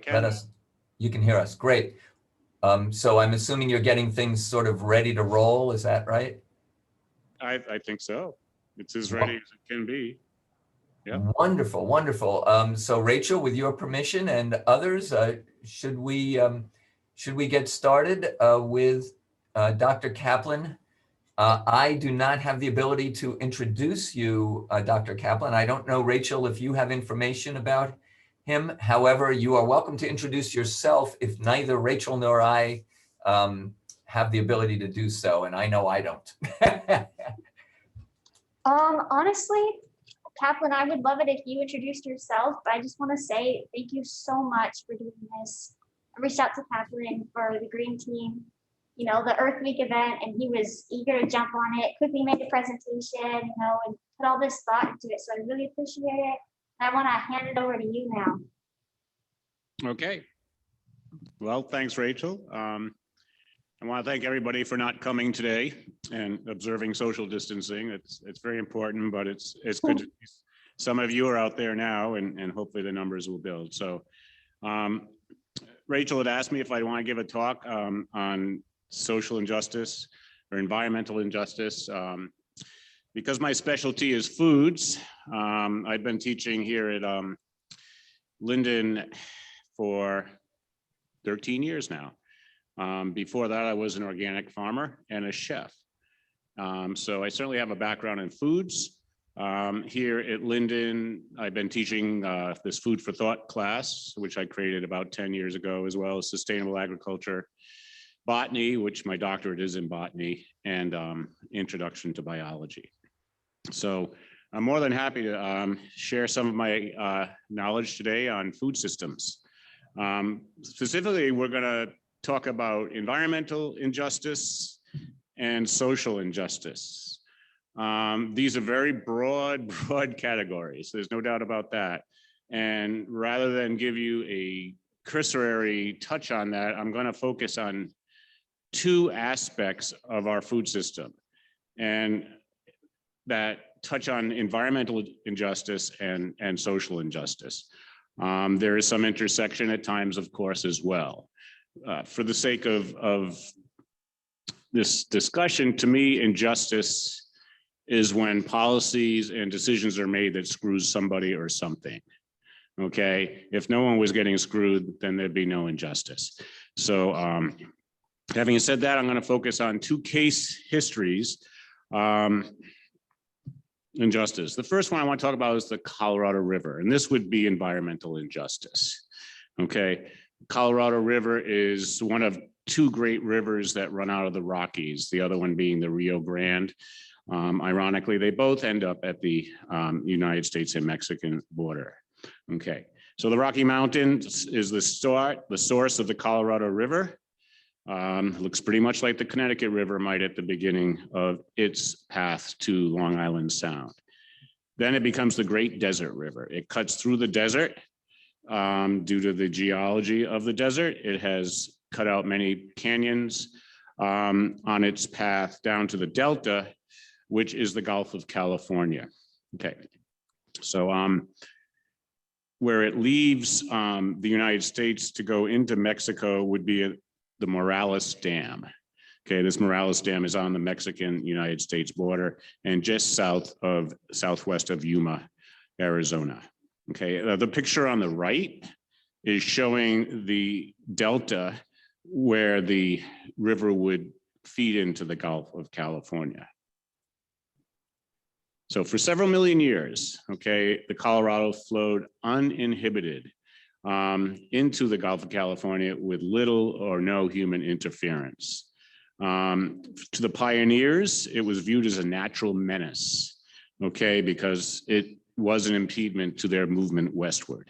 can. You can hear us, great. So I'm assuming you're getting things sort of ready to roll, is that right? I think so. It's as ready as it can be. Yeah. Wonderful, wonderful. So Rachel, with your permission and others, should we get started with Dr. Kaplan? I do not have the ability to introduce you, Dr. Kaplan. I don't know, Rachel, if you have information about him. However, you are welcome to introduce yourself if neither Rachel nor I have the ability to do so, and I know I don't. Honestly, Kaplan, I would love it if you introduced yourself, but I just want to say thank you so much for doing this. I reached out to Kaplan for the Green Team, you know, the Earth Week event, and he was eager to jump on it, quickly make a presentation, you know, and put all this thought into it. So I really appreciate it. I want to hand it over to you now. Okay. Well, thanks, Rachel. I want to thank everybody for not coming today and observing social distancing. It's very important, but it's good to see some of you are out there now, and hopefully the numbers will build. So Rachel had asked me if I want to give a talk on social injustice or environmental injustice. Because my specialty is foods, I've been teaching here at Linden for 13 years now. Before that, I was an organic farmer and a chef. So I certainly have a background in foods. Here at Linden, I've been teaching this food for thought class, which I created about 10 years ago, as well as sustainable agriculture, botany, which my doctorate is in botany, and introduction to biology. So I'm more than happy to share some of my knowledge today on food systems. Specifically, we're gonna talk about environmental injustice and social injustice. These are very broad categories. There's no doubt about that. And rather than give you a cursory touch on that, I'm going to focus on two aspects of our food system, and that touch on environmental injustice and social injustice. There is some intersection at times, of course, as well. For the sake of this discussion, to me, injustice is when policies and decisions are made that screws somebody or something. Okay, if no one was getting screwed, then there'd be no injustice. So having said that, I'm going to focus on two case histories. Injustice. The first one I want to talk about is the Colorado River, and this would be environmental injustice. Okay. Colorado River is one of two great rivers that run out of the Rockies, the other one being the Rio Grande. Ironically, they both end up at the United States and Mexican border. Okay, so the Rocky Mountains is the source of the Colorado River. Looks pretty much like the Connecticut River might at the beginning of its path to Long Island Sound. Then it becomes the Great Desert River. It cuts through the desert. Due to the geology of the desert, it has cut out many canyons on its path down to the Delta, which is the Gulf of California. Okay, so where it leaves the United States to go into Mexico would be the Morales Dam. Okay, this Morales Dam is on the Mexican-United States border and just southwest of Yuma, Arizona. Okay, the picture on the right is showing the delta where the river would feed into the Gulf of California. So for several million years, okay, the Colorado flowed uninhibited into the Gulf of California with little or no human interference. To the pioneers, it was viewed as a natural menace, okay, because it was an impediment to their movement westward,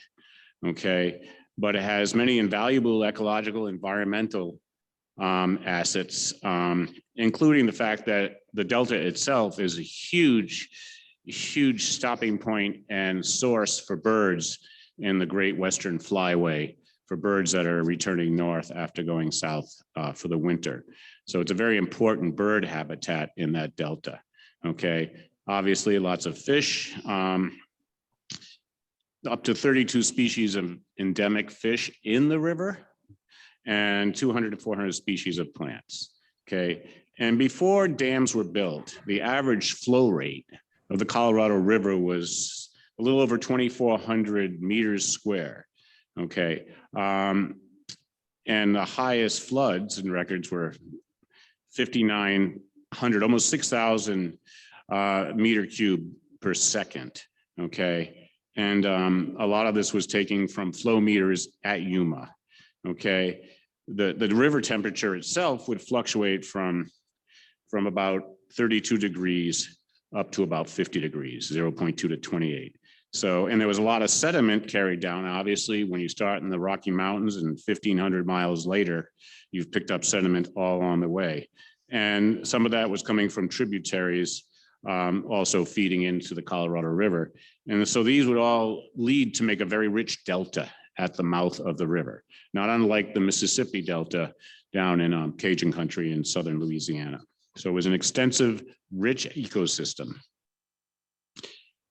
okay? But it has many invaluable ecological, environmental assets, including the fact that the Delta itself is a huge stopping point and source for birds in the Great Western Flyway, for birds that are returning north after going south for the winter. So it's a very important bird habitat in that Delta, okay? Obviously, lots of fish. The up to 32 species of endemic fish in the river and 200 to 400 species of plants. Okay. And before dams were built, the average flow rate of the Colorado River was a little over 2,400 meters square. Okay. And the highest floods and records were 5,900, almost 6,000 meter cube per second. Okay. And a lot of this was taken from flow meters at Yuma. Okay. The river temperature itself would fluctuate from about 32 degrees up to about 50 degrees, 0.2 to 28. So, and there was a lot of sediment carried down. Obviously, when you start in the Rocky Mountains and 1,500 miles later, you've picked up sediment all on the way. And some of that was coming from tributaries, also feeding into the Colorado River. And so these would all lead to make a very rich delta at the mouth of the river, not unlike the Mississippi Delta down in Cajun country in southern Louisiana. So it was an extensive, rich ecosystem.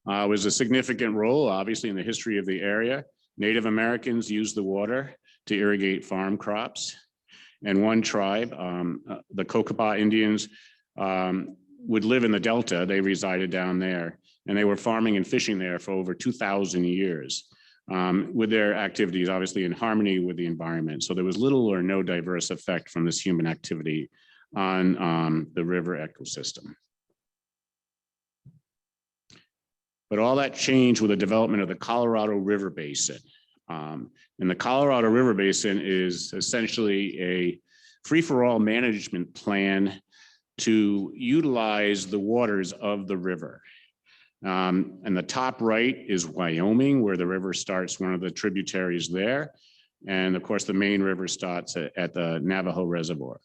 It was a significant role, obviously, in the history of the area. Native Americans used the water to irrigate farm crops. And one tribe, the Kokopah Indians, would live in the Delta. They resided down there, and they were farming and fishing there for over 2,000 years with their activities, obviously, in harmony with the environment. So there was little or no diverse effect from this human activity on the river ecosystem. But all that changed with the development of the Colorado River Basin. And the Colorado River Basin is essentially a free-for-all management plan to utilize the waters of the river. And the top right is Wyoming, where the river starts, one of the tributaries there. And of course, the main river starts at the Navajo Reservoir.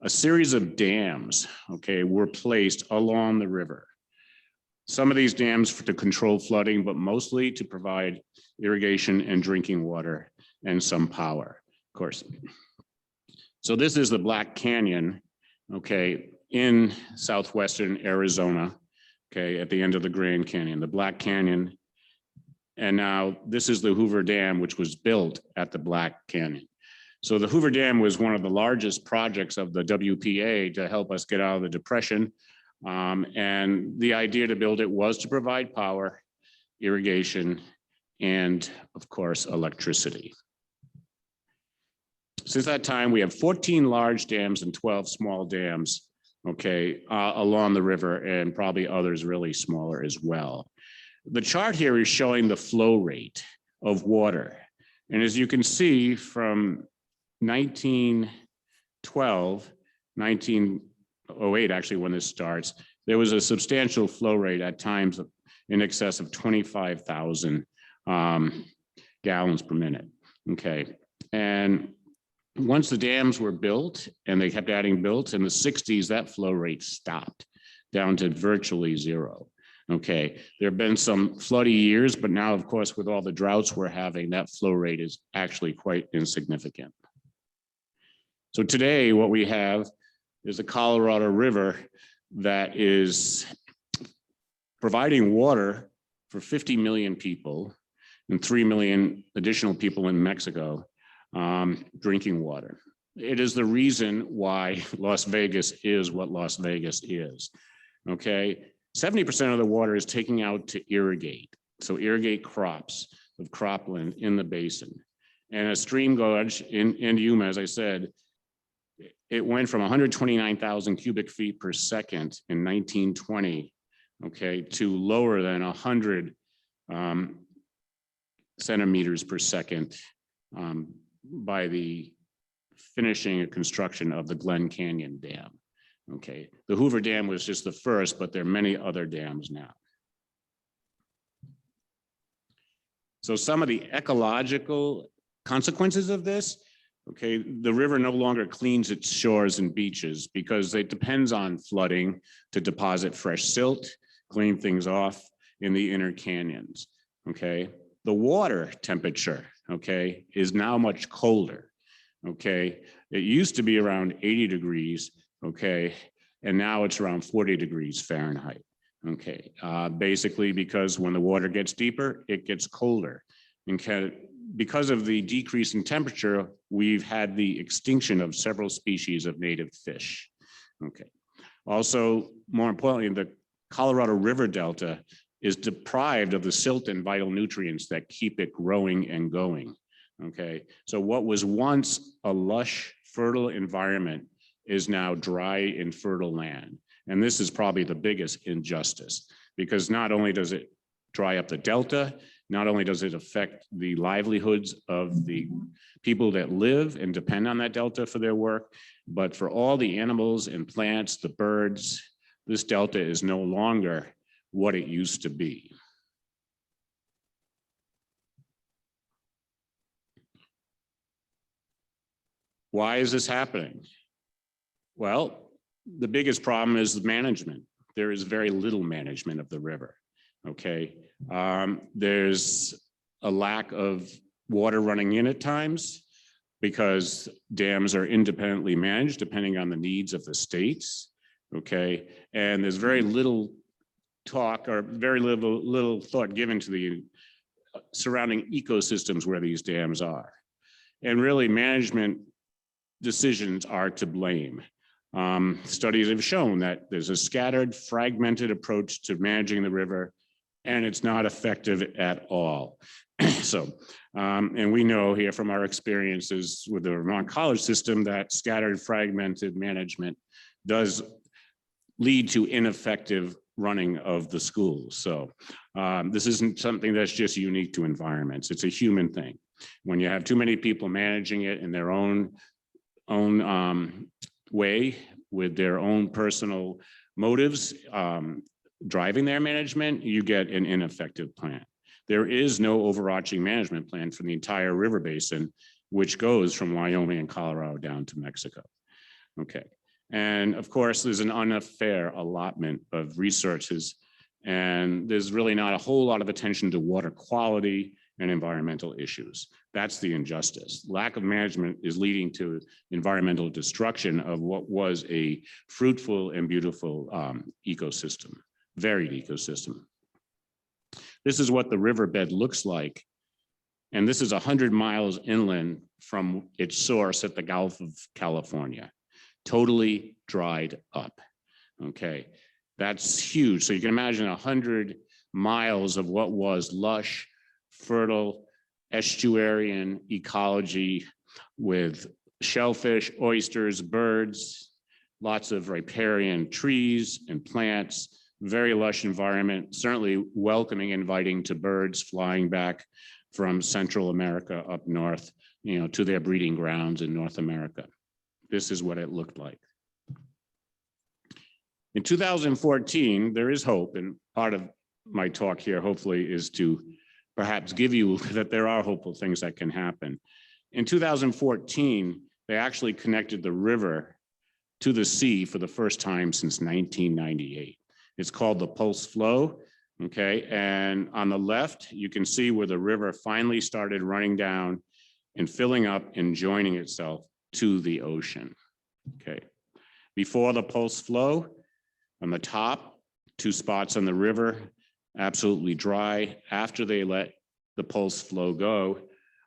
A series of dams, okay, were placed along the river. Some of these dams to control flooding, but mostly to provide irrigation and drinking water and some power, of course. So this is the Black Canyon, okay, in southwestern Arizona, okay, at the end of the Grand Canyon, the Black Canyon. And now this is the Hoover Dam, which was built at the Black Canyon. So the Hoover Dam was one of the largest projects of the WPA to help us get out of the Depression. And the idea to build it was to provide power, irrigation, and of course, electricity. Since that time, we have 14 large dams and 12 small dams, okay, along the river, and probably others really smaller as well. The chart here is showing the flow rate of water. And as you can see, from 1912, 1908, actually, when this starts, there was a substantial flow rate at times in excess of 25,000 gallons per minute. Okay. And once the dams were built and they kept adding built in the 60s, that flow rate stopped down to virtually zero. Okay. There have been some floody years, but now, of course, with all the droughts we're having, that flow rate is actually quite insignificant. So today, what we have is the Colorado River that is providing water for 50 million people and 3 million additional people in Mexico drinking water. It is the reason why Las Vegas is what Las Vegas is, okay? 70% of the water is taken out to irrigate. So irrigate crops of cropland in the basin. And a stream gauge in Yuma, as I said, it went from 129,000 cubic feet per second in 1920, okay, to lower than 100 centimeters per second by the finishing a construction of the Glen Canyon Dam. Okay, the Hoover Dam was just the first, but there are many other dams now. So some of the ecological consequences of this, okay, the river no longer cleans its shores and beaches because it depends on flooding to deposit fresh silt, clean things off in the inner canyons, okay? The water temperature, okay, is now much colder, okay? It used to be around 80 degrees, okay, and now it's around 40 degrees Fahrenheit, okay? Basically because when the water gets deeper, it gets colder. And because of the decrease in temperature, we've had the extinction of several species of native fish. Okay. Also, more importantly, the Colorado River Delta is deprived of the silt and vital nutrients that keep it growing and going. Okay. So what was once a lush, fertile environment is now dry and fertile land. And this is probably the biggest injustice, because not only does it dry up the Delta, not only does it affect the livelihoods of the people that live and depend on that Delta for their work, but for all the animals and plants, the birds, this Delta is no longer what it used to be. Why is this happening? Well, the biggest problem is management. There is very little management of the river. Okay, there's a lack of water running in at times because dams are independently managed depending on the needs of the states. Okay, and there's very little talk or very little thought given to the surrounding ecosystems where these dams are. And really, management decisions are to blame. Studies have shown that there's a scattered, fragmented approach to managing the river, and it's not effective at all. So, and we know here from our experiences with the Vermont college system that scattered, fragmented management does lead to ineffective running of the schools. So this isn't something that's just unique to environments. It's a human thing. When you have too many people managing it in their own way with their own personal motives, driving their management, you get an ineffective plan. There is no overarching management plan for the entire river basin, which goes from Wyoming and Colorado down to Mexico. Okay. And of course, there's an unfair allotment of resources, and there's really not a whole lot of attention to water quality and environmental issues. That's the injustice. Lack of management is leading to environmental destruction of what was a fruitful and beautiful ecosystem, varied ecosystem. This is what the riverbed looks like. And this is 100 miles inland from its source at the Gulf of California, totally dried up. Okay, that's huge. So you can imagine 100 miles of what was lush, fertile, estuarian ecology with shellfish, oysters, birds, lots of riparian trees and plants, very lush environment, certainly welcoming, inviting to birds flying back from Central America up north, you know, to their breeding grounds in North America. This is what it looked like. In 2014, there is hope, and part of my talk here hopefully is to perhaps give you that there are hopeful things that can happen. In 2014, they actually connected the river to the sea for the first time since 1998. It's called the pulse flow, okay? And on the left, you can see where the river finally started running down and filling up and joining itself to the ocean, okay? Before the pulse flow, on the top, 2 spots on the river, absolutely dry. After they let the pulse flow go,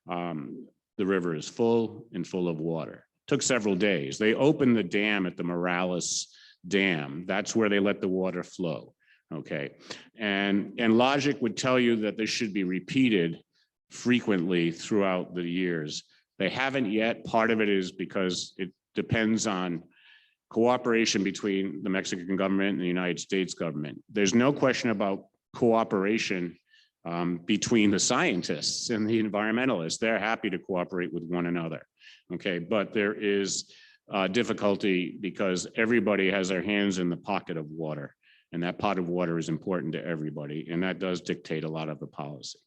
the river is full and full of water. Took several days. They opened the dam at the Morales Dam. That's where they let the water flow, okay? And logic would tell you that this should be repeated frequently throughout the years. They haven't yet. Part of it is because it depends on cooperation between the Mexican government and the United States government. There's no question about cooperation between the scientists and the environmentalists. They're happy to cooperate with one another, okay? But there is difficulty because everybody has their hands in the pocket of water, and that pot of water is important to everybody, and that does dictate a lot of the policy.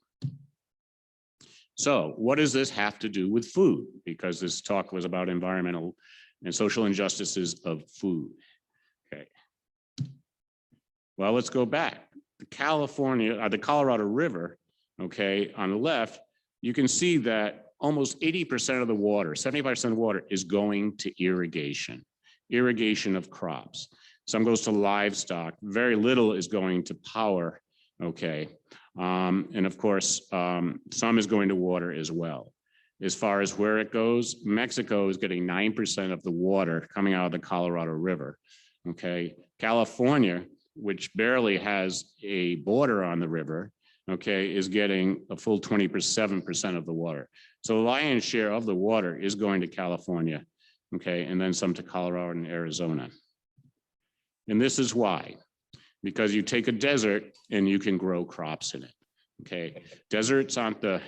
So what does this have to do with food? Because this talk was about environmental and social injustices of food, okay? Well, let's go back. The Colorado River, okay, on the left, you can see that almost 80% of the water, 75% of the water is going to irrigation of crops. Some goes to livestock, very little is going to power, okay? And of course, some is going to water as well. As far as where it goes, Mexico is getting 9% of the water coming out of the Colorado River. Okay, California, which barely has a border on the river, okay, is getting a full 27% of the water. So the lion's share of the water is going to California, okay, and then some to Colorado and Arizona. And this is why, because you take a desert and you can grow crops in it, okay? Deserts aren't the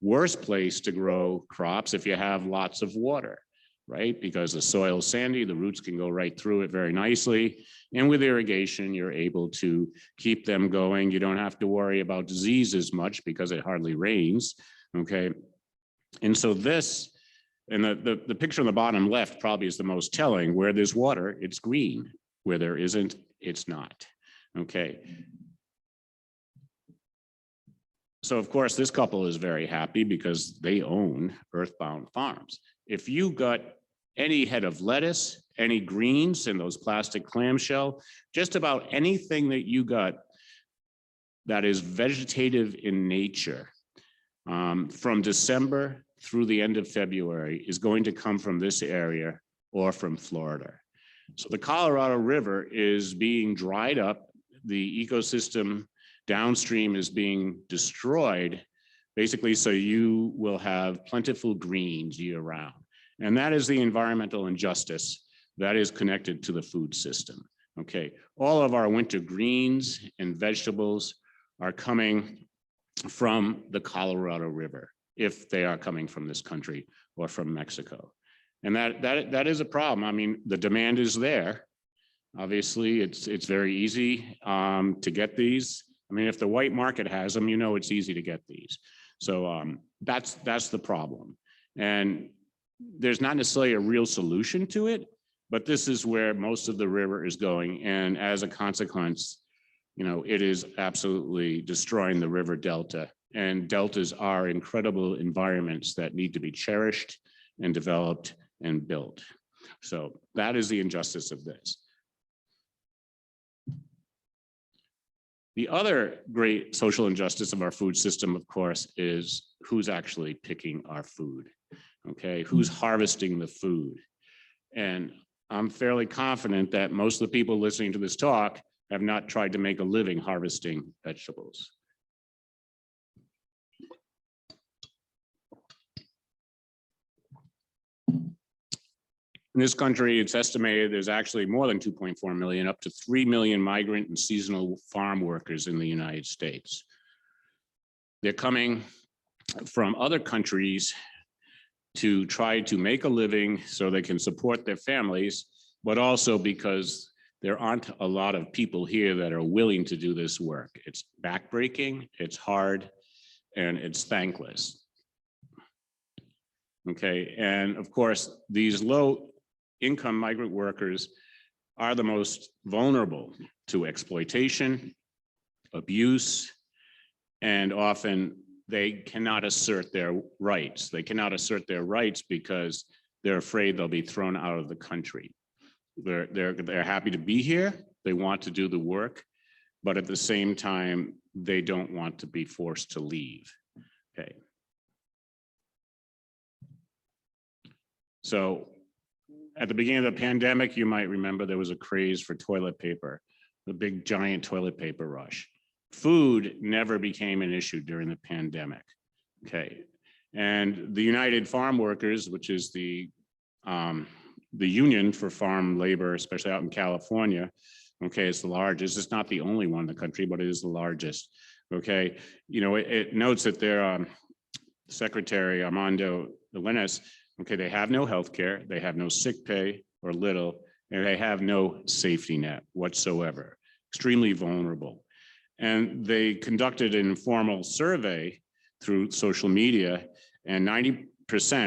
worst place to grow crops if you have lots of water, right? Because the soil is sandy, the roots can go right through it very nicely. And with irrigation, you're able to keep them going. You don't have to worry about disease as much because it hardly rains, okay? And so this, and the picture on the bottom left probably is the most telling. Where there's water, it's green. Where there isn't, it's not, okay? So of course, this couple is very happy because they own earthbound farms. If you got any head of lettuce, any greens in those plastic clamshell, just about anything that you got that is vegetative in nature, from December through the end of February is going to come from this area or from Florida. So the Colorado River is being dried up. The ecosystem downstream is being destroyed, basically, so you will have plentiful greens year round. And that is the environmental injustice that is connected to the food system. Okay, all of our winter greens and vegetables are coming from the Colorado River, if they are coming from this country or from Mexico. And that is a problem. I mean, the demand is there. Obviously, it's very easy to get these. I mean, if the white market has them, you know it's easy to get these. So that's the problem. And there's not necessarily a real solution to it, but this is where most of the river is going. And as a consequence, you know, it is absolutely destroying the river delta. And deltas are incredible environments that need to be cherished and developed and built. So that is the injustice of this. The other great social injustice of our food system, of course, is who's actually picking our food, okay? Who's harvesting the food? And I'm fairly confident that most of the people listening to this talk have not tried to make a living harvesting vegetables. In this country, it's estimated there's actually more than 2.4 million, up to 3 million migrant and seasonal farm workers in the United States. They're coming from other countries to try to make a living so they can support their families, but also because there aren't a lot of people here that are willing to do this work. It's backbreaking, it's hard, and it's thankless. Okay, and of course, these low-income migrant workers are the most vulnerable to exploitation, abuse, and often they cannot assert their rights. They cannot assert their rights because they're afraid they'll be thrown out of the country. They're happy to be here. They want to do the work, but at the same time, they don't want to be forced to leave. Okay. So at the beginning of the pandemic, you might remember there was a craze for toilet paper, the big giant toilet paper rush. Food never became an issue during the pandemic. Okay. And the United Farm Workers, which is the union for farm labor, especially out in California, okay, it's the largest. It's not the only one in the country, but it is the largest. Okay, you know, it notes that their secretary, Armando Linas, okay, they have no health care, they have no sick pay or little, and they have no safety net whatsoever, extremely vulnerable. And they conducted an informal survey through social media, and 90%,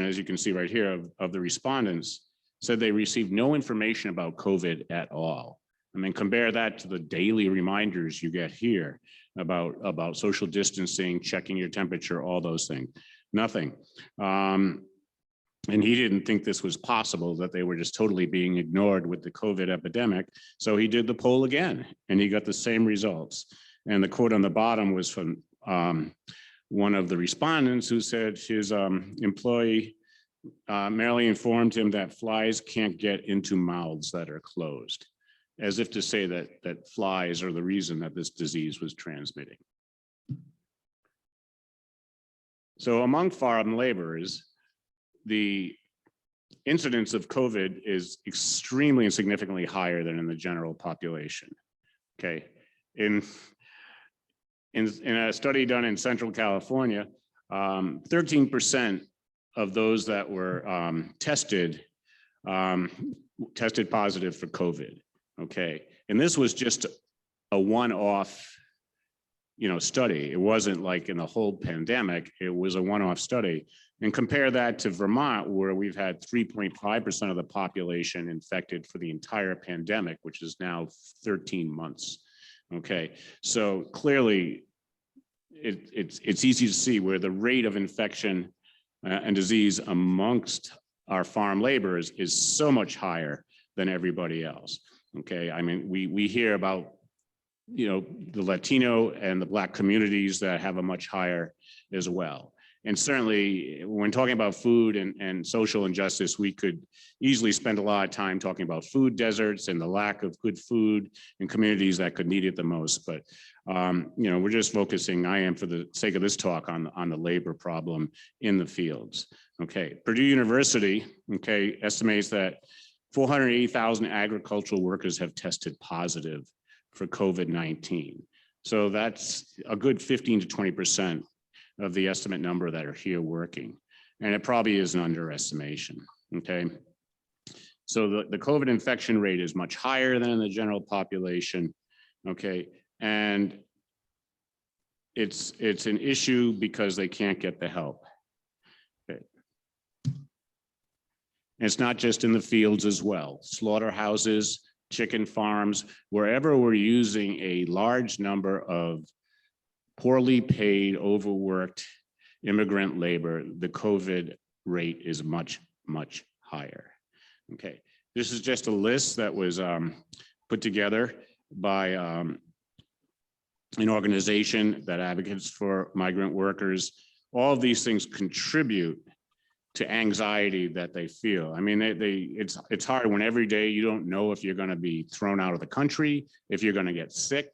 as you can see right here, of the respondents said they received no information about COVID at all. I mean, compare that to the daily reminders you get here about social distancing, checking your temperature, all those things. Nothing. And he didn't think this was possible, that they were just totally being ignored with the COVID epidemic. So he did the poll again, and he got the same results. And the quote on the bottom was from one of the respondents who said his employee merely informed him that flies can't get into mouths that are closed, as if to say that flies are the reason that this disease was transmitting. So among farm laborers, the incidence of COVID is extremely and significantly higher than in the general population. Okay, in a study done in Central California, 13% of those that were tested positive for COVID. Okay, and this was just a one-off, study. It wasn't like in the whole pandemic. It was a one-off study. And compare that to Vermont, where we've had 3.5% of the population infected for the entire pandemic, which is now 13 months. Okay, so clearly it's easy to see where the rate of infection and disease amongst our farm laborers is so much higher than everybody else. Okay, I mean, we hear about, the Latino and the Black communities that have a much higher as well. And certainly when talking about food and social injustice, we could easily spend a lot of time talking about food deserts and the lack of good food in communities that could need it the most. But, we're just focusing, I am for the sake of this talk, on the labor problem in the fields. Okay, Purdue University, estimates that 480,000 agricultural workers have tested positive for COVID-19. So that's a good 15 to 20% of the estimate number that are here working. And it probably is an underestimation, okay? So the COVID infection rate is much higher than in the general population, okay? And it's an issue because they can't get the help. Okay. It's not just in the fields as well. Slaughterhouses, chicken farms, wherever we're using a large number of poorly paid, overworked immigrant labor, the COVID rate is much, much higher. Okay, this is just a list that was put together by an organization that advocates for migrant workers. All of these things contribute to anxiety that they feel. I mean, it's hard when every day you don't know if you're going to be thrown out of the country, if you're going to get sick.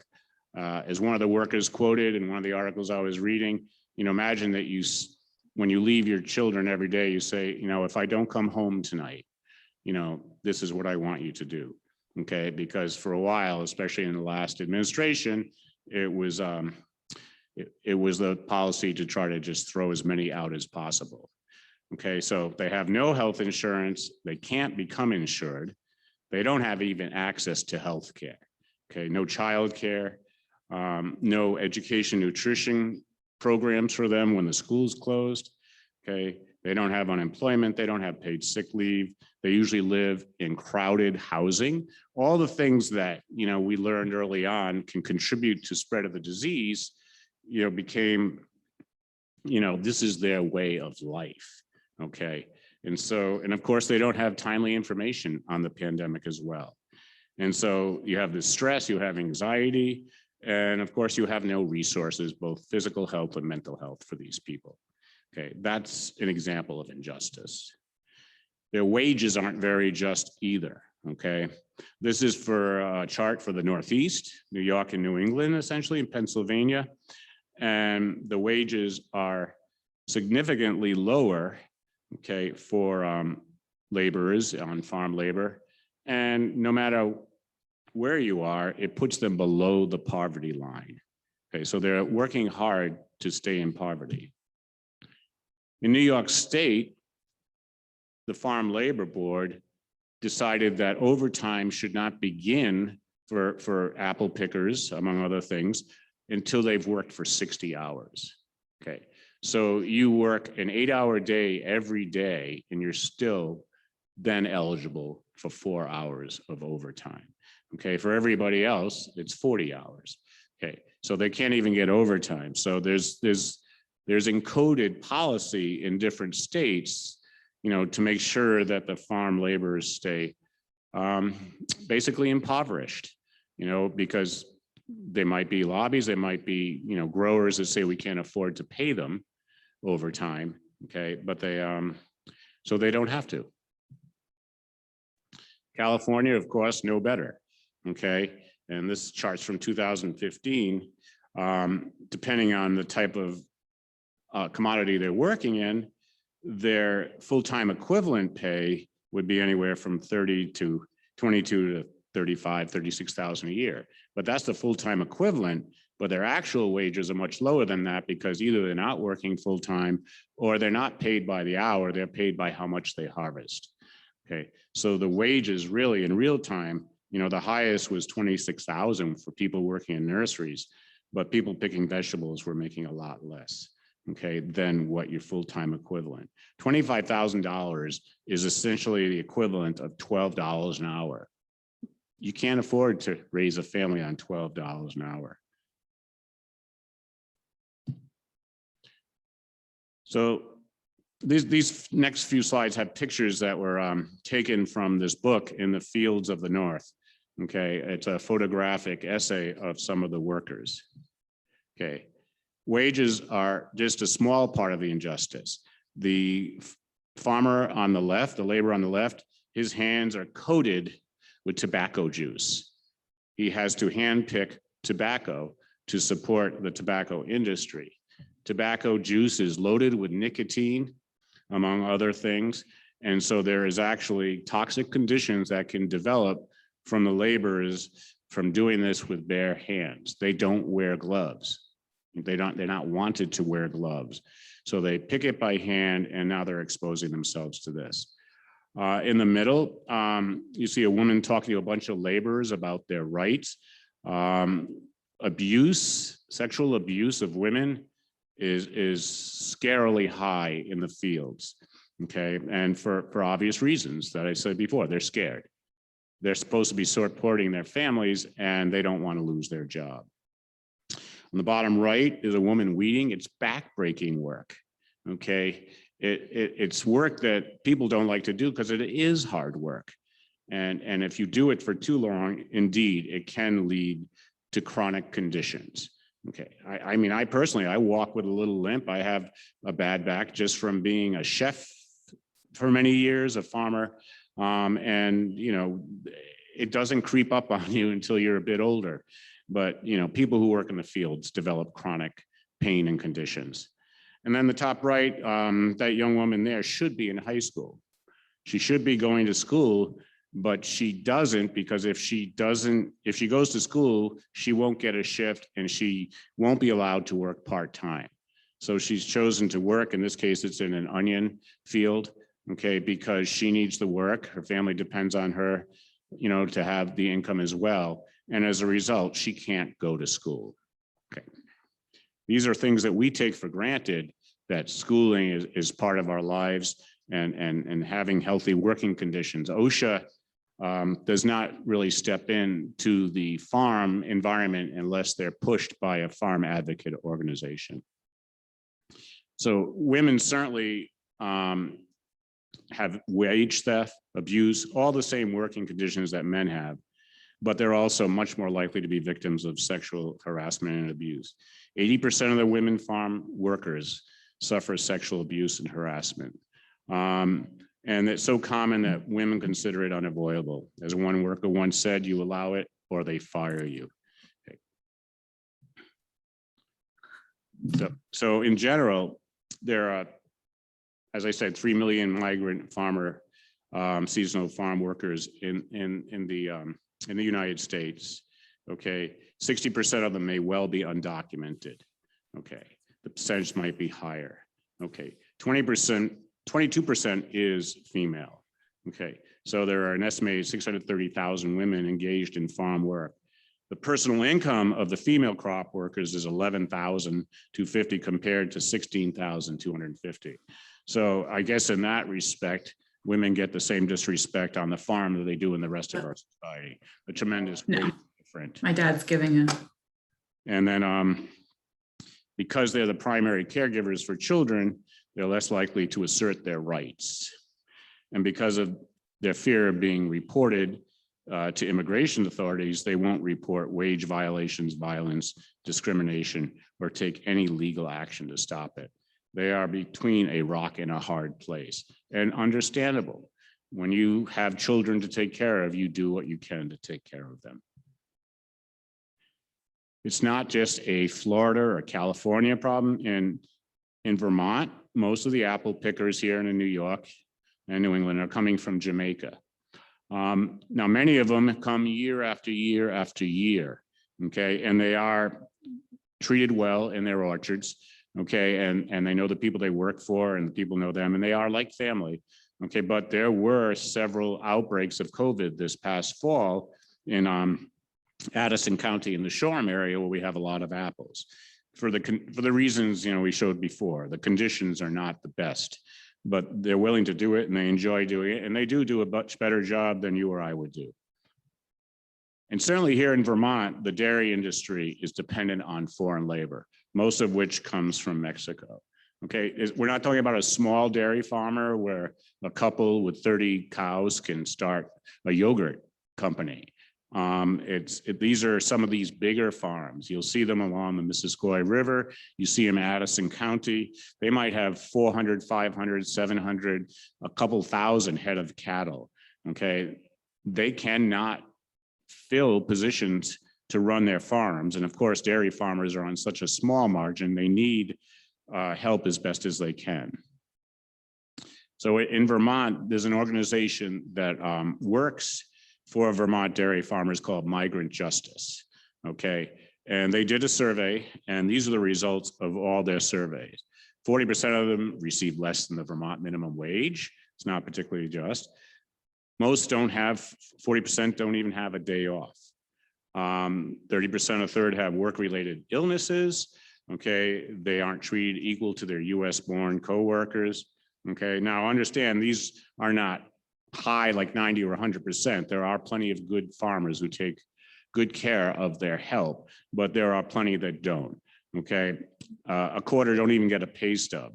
As one of the workers quoted in one of the articles I was reading, imagine that when you leave your children every day, you say, if I don't come home tonight, this is what I want you to do. Okay, because for a while, especially in the last administration, it was the policy to try to just throw as many out as possible. Okay, so they have no health insurance, they can't become insured, they don't have even access to health care. Okay, no child care, no education, nutrition programs for them when the school's closed. Okay, they don't have unemployment, they don't have paid sick leave, they usually live in crowded housing. All the things that we learned early on can contribute to spread of the disease, became, this is their way of life. Okay, and of course they don't have timely information on the pandemic as well. And so you have this stress, you have anxiety, and of course you have no resources, both physical health and mental health for these people. Okay, that's an example of injustice. Their wages aren't very just either, okay? This is for a chart for the Northeast, New York and New England, essentially, in Pennsylvania. And the wages are significantly lower, okay, for laborers on farm labor. And no matter where you are, it puts them below the poverty line. Okay, so they're working hard to stay in poverty. In New York State, the Farm Labor Board decided that overtime should not begin for apple pickers, among other things, until they've worked for 60 hours. Okay, so you work an 8-hour day every day, and you're still then eligible for 4 hours of overtime. Okay, for everybody else, it's 40 hours. Okay, so they can't even get overtime. So there's encoded policy in different states, to make sure that the farm laborers stay basically impoverished, because They might be lobbies, they might be, you know, growers that say we can't afford to pay them over time, okay, but they, so they don't have to. California, of course, no better, okay, and this chart's from 2015. Depending on the type of commodity they're working in, their full-time equivalent pay would be anywhere from 30 to 22 to 35, 36,000 a year. But that's the full-time equivalent, but their actual wages are much lower than that because either they're not working full-time or they're not paid by the hour, they're paid by how much they harvest. Okay, so the wages really in real time, you know, the highest was 26,000 for people working in nurseries, but people picking vegetables were making a lot less, okay, than what your full-time equivalent. $25,000 is essentially the equivalent of $12 an hour. You can't afford to raise a family on $12 an hour. So these next few slides have pictures that were taken from this book, In the Fields of the North. Okay, it's a photographic essay of some of the workers. Okay, wages are just a small part of the injustice. The farmer on the left, the laborer on the left, his hands are coated with tobacco juice. He has to handpick tobacco to support the tobacco industry. Tobacco juice is loaded with nicotine, among other things. And so there is actually toxic conditions that can develop from the laborers from doing this with bare hands. They don't wear gloves. They're not wanted to wear gloves. So they pick it by hand and now they're exposing themselves to this. In the middle, you see a woman talking to a bunch of laborers about their rights. Abuse, sexual abuse of women is scarily high in the fields, okay? And for obvious reasons that I said before, they're scared. They're supposed to be supporting their families and they don't want to lose their job. On the bottom right is a woman weeding. It's backbreaking work, okay? It's work that people don't like to do because it is hard work. And if you do it for too long, indeed, it can lead to chronic conditions. Okay, I mean, I personally, I walk with a little limp. I have a bad back just from being a chef for many years, a farmer. And, you know, it doesn't creep up on you until you're a bit older. But, you know, people who work in the fields develop chronic pain and conditions. And then the top right, that young woman there should be in high school. She should be going to school, but she doesn't, because if she goes to school, she won't get a shift and she won't be allowed to work part-time. So she's chosen to work, in this case, it's in an onion field, okay, because she needs the work. Her family depends on her, you know, to have the income as well. And as a result, she can't go to school, okay. These are things that we take for granted, that schooling is part of our lives and having healthy working conditions. OSHA does not really step in to the farm environment unless they're pushed by a farm advocate organization. So women certainly have wage theft, abuse, all the same working conditions that men have, but they're also much more likely to be victims of sexual harassment and abuse. 80% of the women farm workers suffer sexual abuse and harassment. And it's so common that women consider it unavoidable. As one worker once said, you allow it or they fire you. Okay. So in general, there are, as I said, 3 million migrant farmer, seasonal farm workers in the United States. Okay, 60% of them may well be undocumented. Okay, the percentage might be higher. Okay, 20%, 22% is female. Okay, so there are an estimated 630,000 women engaged in farm work. The personal income of the female crop workers is 11,250 compared to 16,250. So I guess in that respect, women get the same disrespect on the farm that they do in the rest of our society. A tremendous different. My dad's giving it. And then because they're the primary caregivers for children, they're less likely to assert their rights. And because of their fear of being reported, to immigration authorities, they won't report wage violations, violence, discrimination, or take any legal action to stop it. They are between a rock and a hard place, and understandable. When you have children to take care of, you do what you can to take care of them. It's not just a Florida or California problem. In Vermont, most of the apple pickers here in New York and New England are coming from Jamaica. Now, many of them come year after year after year, okay? And they are treated well in their orchards, okay? And they know the people they work for, and the people know them, and they are like family, okay? But there were several outbreaks of COVID this past fall in Addison County in the Shoreham area, where we have a lot of apples. For the reasons, you know, we showed before, the conditions are not the best, but they're willing to do it and they enjoy doing it, and they do a much better job than you or I would do. And certainly here in Vermont, the dairy industry is dependent on foreign labor, most of which comes from Mexico. Okay, we're not talking about a small dairy farmer where a couple with 30 cows can start a yogurt company. These are some of these bigger farms. You'll see them along the Missisquoi River. You see them in Addison County. They might have 400, 500, 700, a couple thousand head of cattle. Okay, they cannot fill positions to run their farms. And of course, dairy farmers are on such a small margin, they need help as best as they can. So in Vermont, there's an organization that works for Vermont dairy farmers called Migrant Justice, okay? And they did a survey, and these are the results of all their surveys. 40% of them receive less than the Vermont minimum wage. It's not particularly just. Most don't have, 40% don't even have a day off. 30%, a third, have work-related illnesses, okay? They aren't treated equal to their US-born coworkers, okay? Now understand, these are not high like 90 or 100%. There are plenty of good farmers who take good care of their help, but there are plenty that don't, okay? A quarter don't even get a pay stub,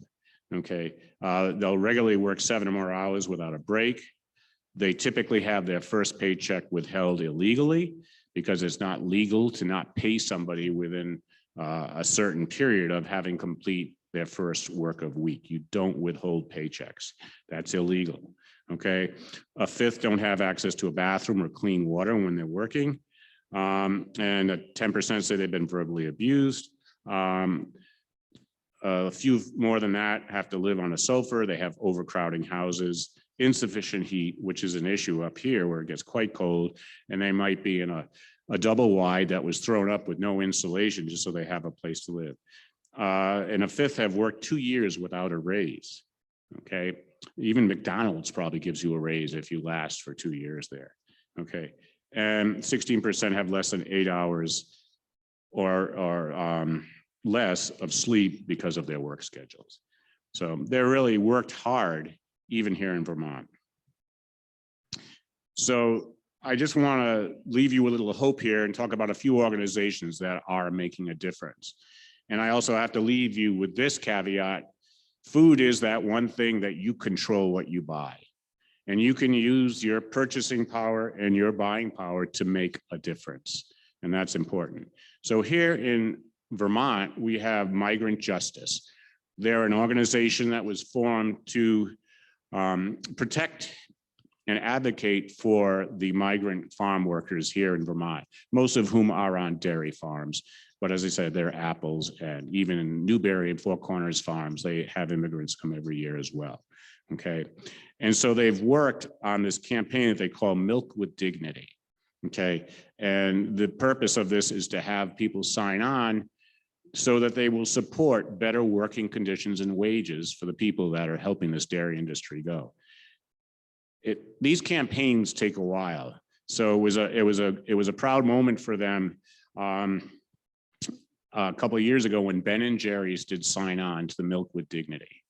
okay? They'll regularly work 7 or more hours without a break. They typically have their first paycheck withheld illegally because it's not legal to not pay somebody within a certain period of having complete their first work of week. You don't withhold paychecks. That's illegal. Okay, a fifth don't have access to a bathroom or clean water when they're working, and 10% say they've been verbally abused. A few more than that have to live on a sofa. They have overcrowding houses, insufficient heat, which is an issue up here where it gets quite cold, and they might be in a double wide that was thrown up with no insulation just so they have a place to live. And a fifth have worked 2 years without a raise. Okay, even McDonald's probably gives you a raise if you last for 2 years there. Okay, and 16% have less than 8 hours or less of sleep because of their work schedules. So they really worked hard, even here in Vermont. So I just want to leave you with a little hope here and talk about a few organizations that are making a difference. And I also have to leave you with this caveat. Food is that one thing that you control what you buy, and you can use your purchasing power and your buying power to make a difference, and that's important. So here in Vermont, we have Migrant Justice. They're an organization that was formed to protect and advocate for the migrant farm workers here in Vermont, most of whom are on dairy farms. But as I said, they're apples, and even in Newberry and Four Corners farms, they have immigrants come every year as well, okay? And so they've worked on this campaign that they call Milk with Dignity, okay? And the purpose of this is to have people sign on so that they will support better working conditions and wages for the people that are helping this dairy industry go. These campaigns take a while. So it was a proud moment for them a couple of years ago when Ben & Jerry's did sign on to the Milk with Dignity.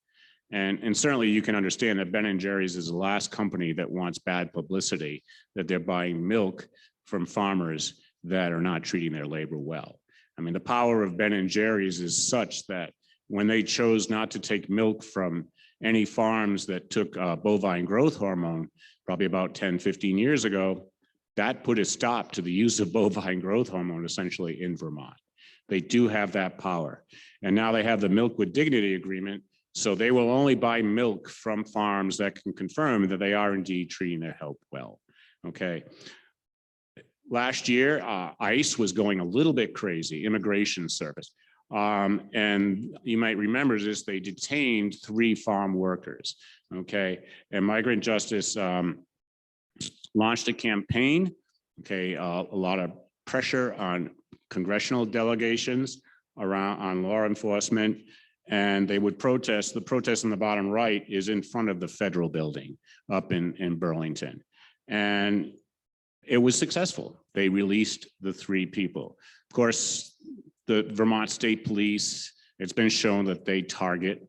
And certainly you can understand that Ben & Jerry's is the last company that wants bad publicity, that they're buying milk from farmers that are not treating their labor well. I mean, the power of Ben & Jerry's is such that when they chose not to take milk from any farms that took bovine growth hormone, probably about 10, 15 years ago, that put a stop to the use of bovine growth hormone essentially in Vermont. They do have that power. And now they have the Milk with Dignity agreement, so they will only buy milk from farms that can confirm that they are indeed treating their health well, okay? Last year, ICE was going a little bit crazy, Immigration Service. And you might remember this, they detained 3 farm workers, okay? And Migrant Justice launched a campaign, okay, a lot of pressure on congressional delegations around on law enforcement, and they would protest. The protest in the bottom right is in front of the federal building up in Burlington. And it was successful. They released the 3 people. Of course, the Vermont State Police, it's been shown that they target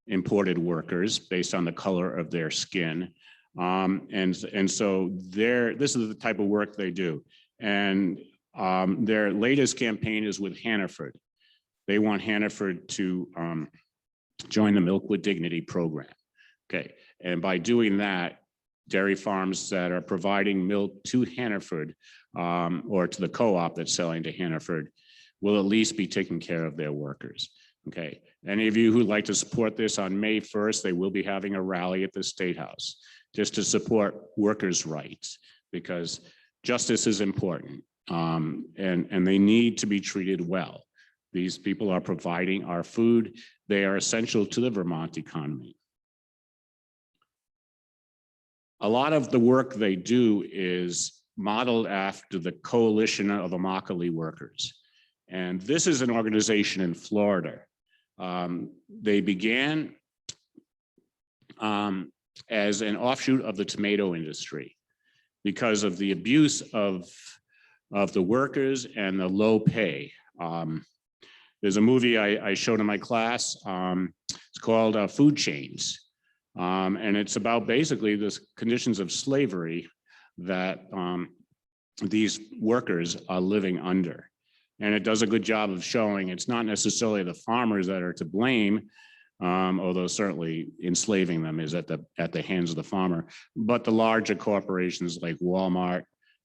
imported workers based on the color of their skin. And so this is the type of work they do. And their latest campaign is with Hannaford. They want Hannaford to join the Milk with Dignity program. Okay, and by doing that, dairy farms that are providing milk to Hannaford or to the co-op that's selling to Hannaford will at least be taking care of their workers. Okay, any of you who'd like to support this, on May 1st, they will be having a rally at the State House just to support workers' rights, because justice is important and they need to be treated well. These people are providing our food. They are essential to the Vermont economy. A lot of the work they do is modeled after the Coalition of Immokalee Workers. And this is an organization in Florida. They began as an offshoot of the tomato industry because of the abuse of the workers and the low pay. There's a movie I showed in my class. It's called Food Chains. And it's about basically the conditions of slavery that these workers are living under. And it does a good job of showing it's not necessarily the farmers that are to blame, although certainly enslaving them is at the hands of the farmer, but the larger corporations like Walmart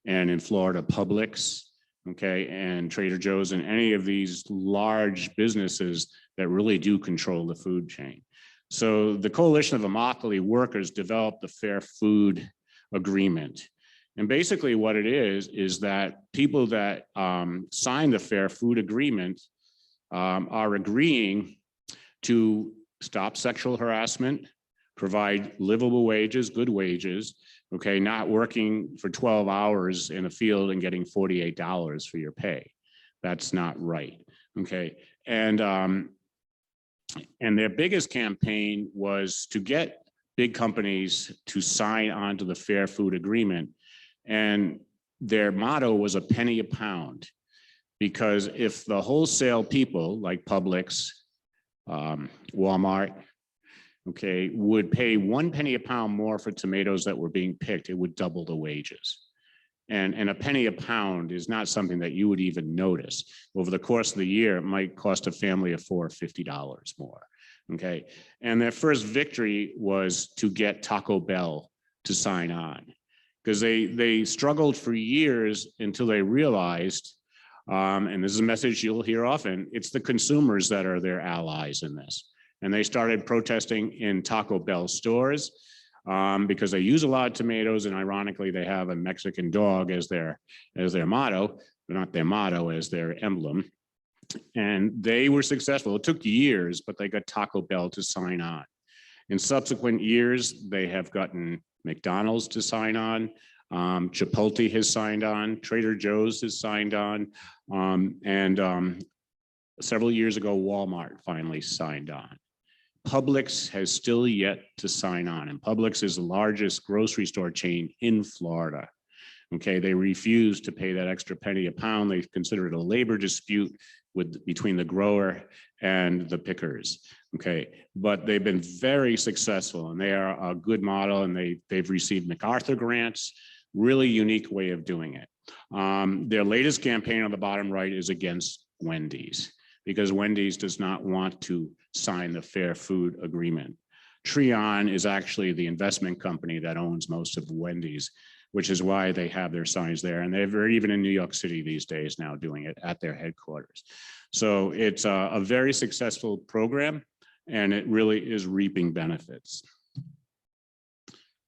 and in Florida, Publix, okay, and Trader Joe's, and any of these large businesses that really do control the food chain. So the Coalition of Immokalee Workers developed the Fair Food Agreement. And basically what it is that people that sign the Fair Food Agreement are agreeing to stop sexual harassment, provide livable wages, good wages, okay, not working for 12 hours in a field and getting $48 for your pay. That's not right, okay? And their biggest campaign was to get big companies to sign on to the Fair Food Agreement. And their motto was a penny a pound, because if the wholesale people like Publix, Walmart, okay, would pay 1 penny a pound more for tomatoes that were being picked, it would double the wages. And a penny a pound is not something that you would even notice. Over the course of the year, it might cost a family of 4 $50 more, okay? And their first victory was to get Taco Bell to sign on, because they struggled for years until they realized, and this is a message you'll hear often, it's the consumers that are their allies in this. And they started protesting in Taco Bell stores, because they use a lot of tomatoes, and ironically, they have a Mexican dog as their motto, but not their motto, as their emblem. And they were successful. It took years, but they got Taco Bell to sign on. In subsequent years, they have gotten McDonald's to sign on, Chipotle has signed on, Trader Joe's has signed on, and several years ago, Walmart finally signed on. Publix has still yet to sign on, and Publix is the largest grocery store chain in Florida. Okay, they refuse to pay that extra penny a pound. They consider it a labor dispute between the grower and the pickers. Okay, but they've been very successful, and they are a good model, and they've received MacArthur grants. Really unique way of doing it. Their latest campaign on the bottom right is against Wendy's, because Wendy's does not want to sign the Fair Food Agreement. Treon is actually the investment company that owns most of Wendy's. which is why they have their signs there. And they're even in New York City these days now doing it at their headquarters. So it's a very successful program, and it really is reaping benefits.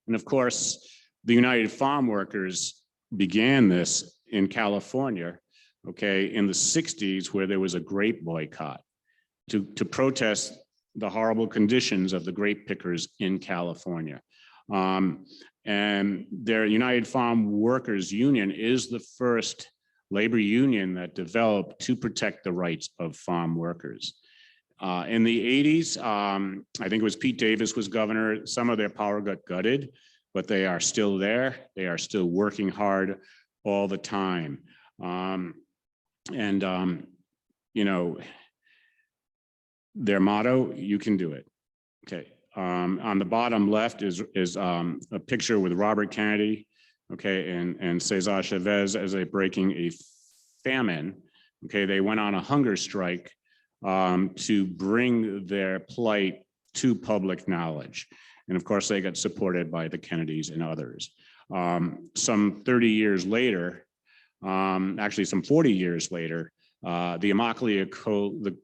And of course, the United Farm Workers began this in California, okay, in the 60s, where there was a grape boycott to protest the horrible conditions of the grape pickers in California. And their United Farm Workers Union is the first labor union that developed to protect the rights of farm workers. In the 80s, I think it was Pete Davis was governor. Some of their power got gutted, but they are still there. They are still working hard all the time. You know, their motto, you can do it. Okay. On the bottom left is a picture with Robert Kennedy, okay, and Cesar Chavez as they breaking a famine. Okay, they went on a hunger strike to bring their plight to public knowledge. And of course, they got supported by the Kennedys and others. Some 30 years later, actually some 40 years later, the Immokalee,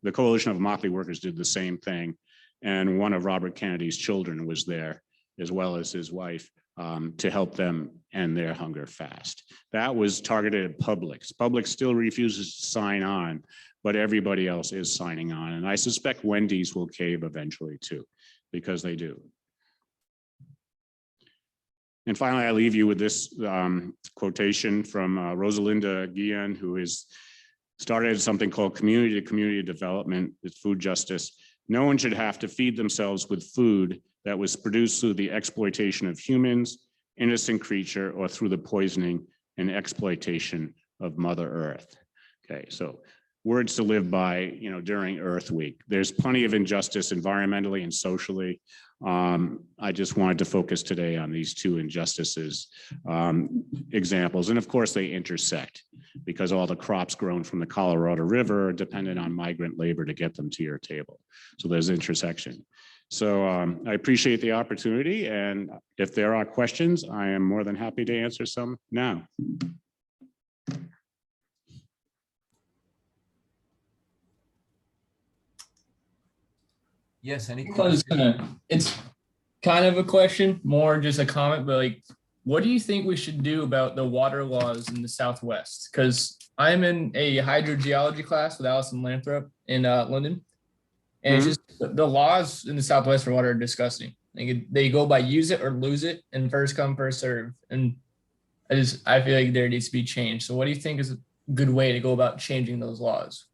the Coalition of Immokalee Workers did the same thing. And one of Robert Kennedy's children was there, as well as his wife, to help them end their hunger fast. That was targeted at Publix. Publix still refuses to sign on, but everybody else is signing on. And I suspect Wendy's will cave eventually too, because they do. And finally, I leave you with this quotation from Rosalinda Guillen, who is started something called community to community development with food justice. No one should have to feed themselves with food that was produced through the exploitation of humans, innocent creature, or through the poisoning and exploitation of Mother Earth. Okay, so words to live by, you know, during Earth Week. There's plenty of injustice environmentally and socially. I just wanted to focus today on these two injustices examples. And of course they intersect because all the crops grown from the Colorado River are dependent on migrant labor to get them to your table. So there's intersection. So I appreciate the opportunity. And if there are questions, I am more than happy to answer some now. Yes, any I was questions? it's kind of a question, more just a comment, but like, what do you think we should do about the water laws in the Southwest? Because I'm in a hydrogeology class with Alison Lathrop in London. And it's just the laws in the Southwest for water are disgusting. They go by use it or lose it and first come, first serve. And I feel like there needs to be change. So what do you think is a good way to go about changing those laws?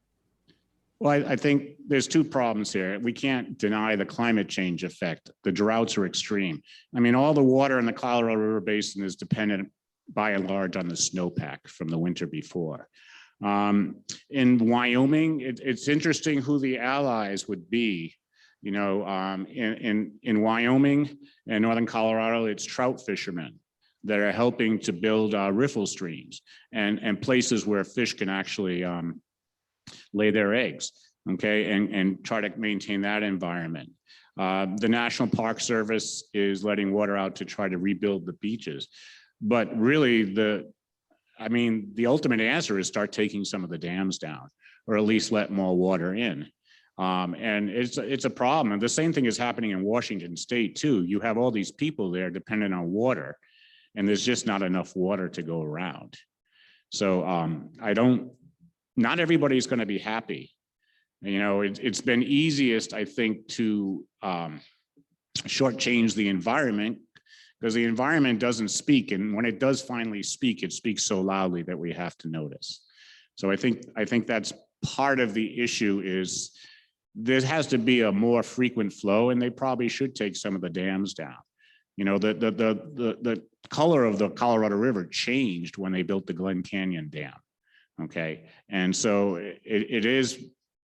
Well, I think there's two problems here. We can't deny the climate change effect. The droughts are extreme. I mean, all the water in the Colorado River Basin is dependent by and large on the snowpack from the winter before. In Wyoming, it's interesting who the allies would be. You know, in Wyoming and northern Colorado, it's trout fishermen that are helping to build riffle streams and places where fish can actually lay their eggs, okay, and try to maintain that environment. The National Park Service is letting water out to try to rebuild the beaches. But really, the ultimate answer is start taking some of the dams down, or at least let more water in. And it's a problem. And the same thing is happening in Washington State too. You have all these people there dependent on water, and there's just not enough water to go around. So not everybody's going to be happy. You know, it's been easiest, I think, to shortchange the environment because the environment doesn't speak. And when it does finally speak, it speaks so loudly that we have to notice. So I think that's part of the issue is there has to be a more frequent flow, and they probably should take some of the dams down. You know, the color of the Colorado River changed when they built the Glen Canyon Dam. Okay, and so it is,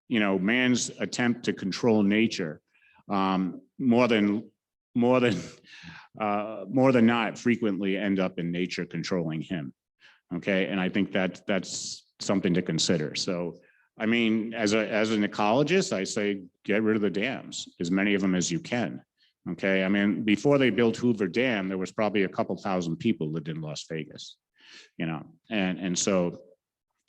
you know, man's attempt to control nature more than not frequently end up in nature controlling him. Okay, and I think that's something to consider. So, I mean, as an ecologist, I say get rid of the dams, as many of them as you can. Okay, I mean, before they built Hoover Dam, there was probably a couple thousand people lived in Las Vegas, you know, and so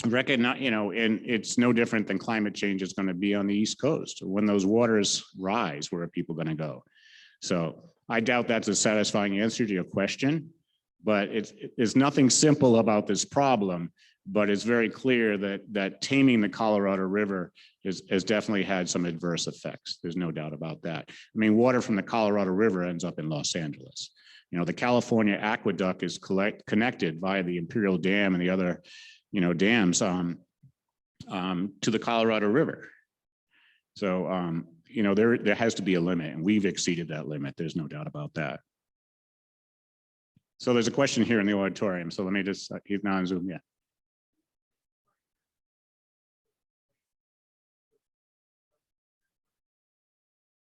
recognize, you know, and it's no different than climate change is going to be on the East Coast. When those waters rise, where are people going to go? So I doubt that's a satisfying answer to your question, but it's nothing simple about this problem, but it's very clear that taming the Colorado River has definitely had some adverse effects. There's no doubt about that. I mean, water from the Colorado River ends up in Los Angeles. You know, the California aqueduct is connected via the Imperial Dam and the other, you know, dams to the Colorado River. So, you know, there has to be a limit, and we've exceeded that limit. There's no doubt about that. So there's a question here in the auditorium. So let me just, he's now on Zoom, yeah.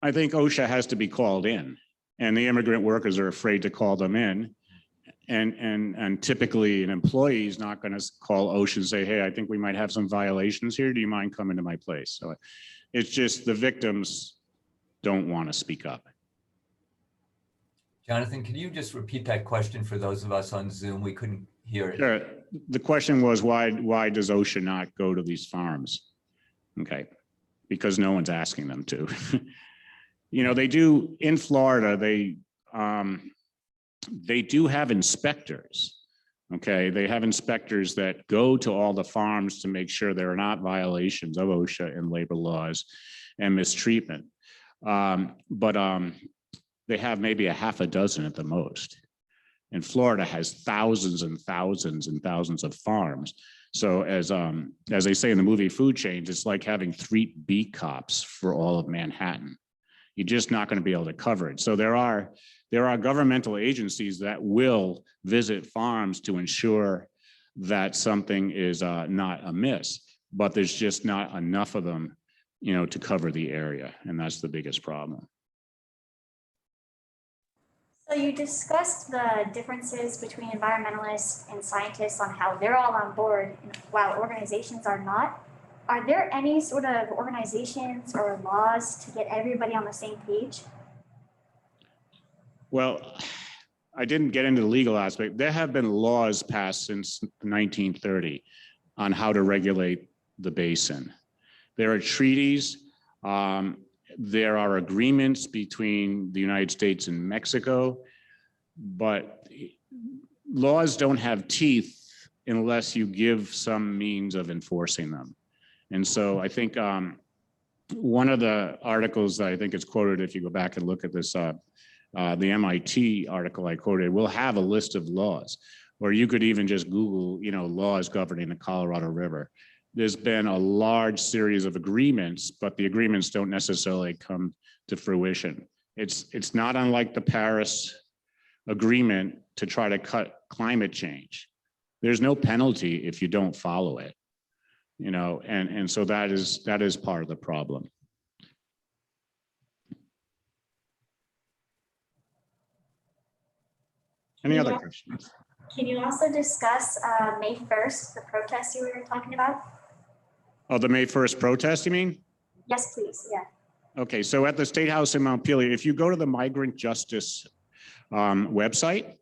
I think OSHA has to be called in, and the immigrant workers are afraid to call them in. And typically an employee is not going to call OSHA and say, hey, I think we might have some violations here. Do you mind coming to my place? So it's just the victims don't want to speak up. Jonathan, can you just repeat that question for those of us on Zoom? We couldn't hear it. Sure. The question was, why does OSHA not go to these farms? Okay, because no one's asking them to. You know, they do in Florida, they do have inspectors. Okay, they have inspectors that go to all the farms to make sure there are not violations of OSHA and labor laws and mistreatment. They have maybe a half a dozen at the most. And Florida has thousands and thousands and thousands of farms. So as they say in the movie Food Chains, it's like having 3 beat cops for all of Manhattan. You're just not going to be able to cover it. So there are governmental agencies that will visit farms to ensure that something is not amiss, but there's just not enough of them, you know, to cover the area, and that's the biggest problem. So you discussed the differences between environmentalists and scientists on how they're all on board while organizations are not. Are there any sort of organizations or laws to get everybody on the same page? Well, I didn't get into the legal aspect. There have been laws passed since 1930 on how to regulate the basin. There are treaties. There are agreements between the United States and Mexico, but laws don't have teeth unless you give some means of enforcing them. And so I think one of the articles that I think is quoted, if you go back and look at this, the MIT article I quoted, will have a list of laws, or you could even just Google, you know, laws governing the Colorado River. There's been a large series of agreements, but the agreements don't necessarily come to fruition. It's not unlike the Paris Agreement to try to cut climate change. There's no penalty if you don't follow it, you know, and so that is part of the problem. Any other questions? Can you also discuss May 1st, the protest you were talking about? Oh, the May 1st protest, you mean? Yes, please. Yeah. Okay, so at the State House in Montpelier, if you go to the Migrant Justice website,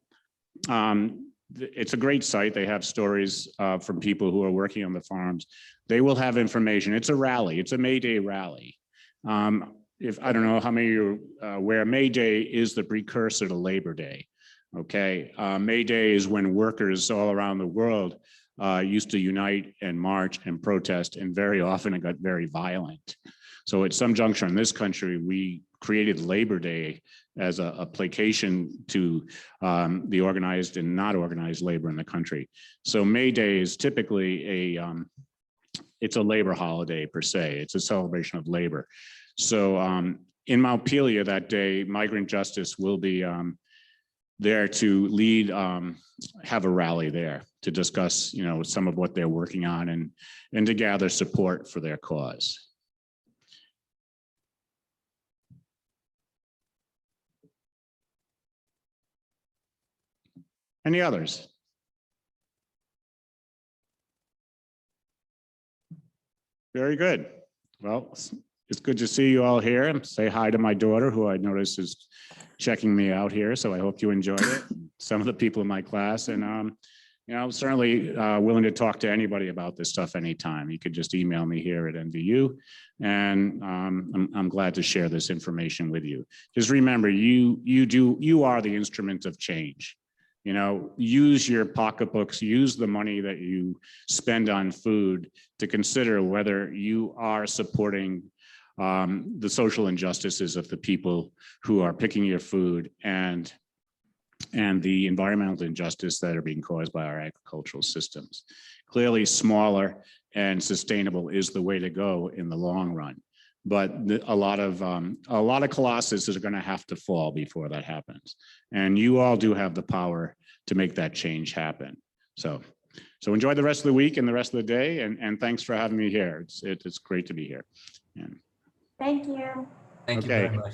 it's a great site. They have stories from people who are working on the farms. They will have information. It's a rally. It's a May Day rally. If I don't know how many of you are aware, May Day is the precursor to Labor Day. Okay, May Day is when workers all around the world used to unite and march and protest, and very often it got very violent. So at some juncture in this country, we created Labor Day as a placation to the organized and not organized labor in the country. So May Day is typically it's a labor holiday per se. It's a celebration of labor. So in Montpelier that day, Migrant Justice will be there to lead, have a rally there to discuss, you know, some of what they're working on and to gather support for their cause. Any others? Very good. Well, it's good to see you all here, and say hi to my daughter, who I notice is checking me out here. So I hope you enjoyed it. Some of the people in my class, and you know, I'm certainly willing to talk to anybody about this stuff anytime. You could just email me here at NVU, and I'm glad to share this information with you. Just remember, you are the instrument of change. You know, use your pocketbooks, use the money that you spend on food to consider whether you are supporting the social injustices of the people who are picking your food and the environmental injustice that are being caused by our agricultural systems. Clearly, smaller and sustainable is the way to go in the long run. But a lot of colossus are going to have to fall before that happens. And you all do have the power to make that change happen. So enjoy the rest of the week and the rest of the day. And thanks for having me here. It's great to be here. And Thank you. Thank you Okay. very much.